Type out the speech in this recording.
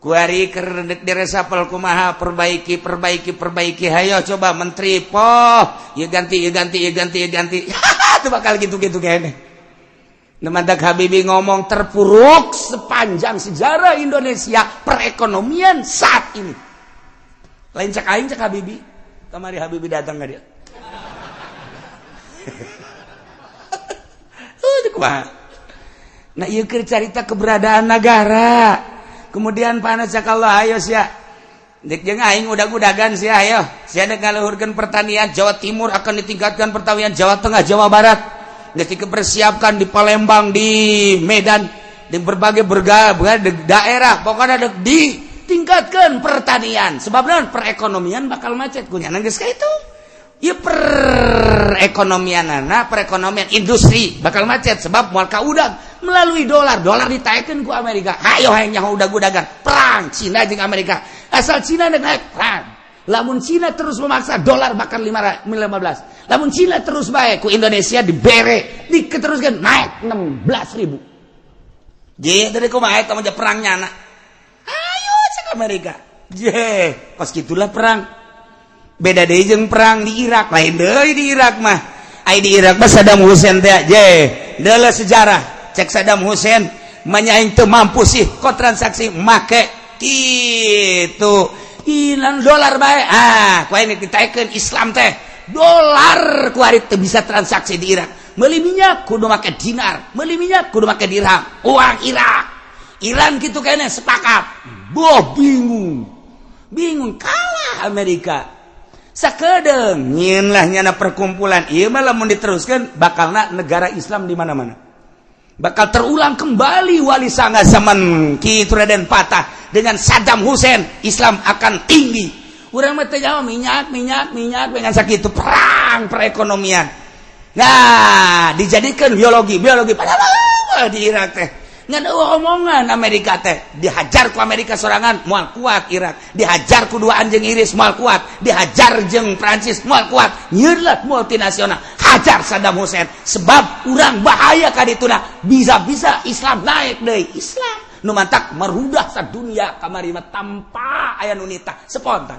kuari keur diresapel kumaha perbaiki hayo coba menteri poh ieu ganti itu bakal gitu-gitu kayaknya. Nemadak Habibie ngomong terpuruk sepanjang sejarah Indonesia perekonomian saat ini. Lain cek aing cek Habibie. Kamari Habibie datang enggak dia? Nah ieu keur carita keberadaan negara. Kemudian panas sakallah ayo sia. Dek jeung aing udag-udagan sia ayo. Sia dek ngaluhurkeun pertanian Jawa Timur akan ditingkatkan pertanian Jawa Tengah, Jawa Barat. Geus dipersiapkan di Palembang, di Medan, di berbagai daerah. Pokoknya ditingkatkan pertanian. Sebab naon perekonomian bakal macet kunyana geus ka itu. Ieu perekonomian industri bakal macet sebab moal kaudag melalui dolar ditaekeun ku Amerika. Hayo hayang nyaho udag-udagan perang Cina jeung Amerika. Asal Cina naik perang. Lamun Cina terus memaksa dolar bakal 15. Lamun Cina terus bae ku Indonesia dibere diketeruskeun naik 16.000. Jadi dari kumaha eta mah perang nyana. Ayo cek Amerika. Kos gitulah perang. Beda deui jeung perang di Irak, lain deui di Irak mah. Ai di Irak mah Saddam Hussein teh deuleu sejarah. Cek Saddam Hussein manyaing teu mampu sih ko transaksi make kitu. Ilang dolar bae. Ku ini ditaekeun Islam teh. Dolar ku ari teu bisa transaksi di Irak. Meuli minyak kudu make dinar, meuli minyak kudu make dirham. Uang Irak. Iran kitu kene sepakat. Bingung kalah Amerika. Sakedeung nyieun lah nyana perkumpulan ieu mah lamun diteruskeun bakalna negara Islam di mana-mana. Bakal terulang kembali wali sanga zaman kitu Raden Patah dengan Saddam Hussein, Islam akan tinggi. Urang mah teh jauh minyak dengan sakitu perang perekonomian. Nah, dijadikan biologi padahal di Irak teh ngan omongan Amerika teh dihajar ku Amerika sorangan moal kuat Irak, dihajar ku dua anjing Inggris moal kuat, dihajar jeung Prancis moal kuat, nyeulat multinasional hajar Saddam Hussein sebab urang bahaya ka dituna bisa-bisa Islam naik deui. Islam nu mantak merudah sadunya kamari mah tanpa aya nu nitah spontan.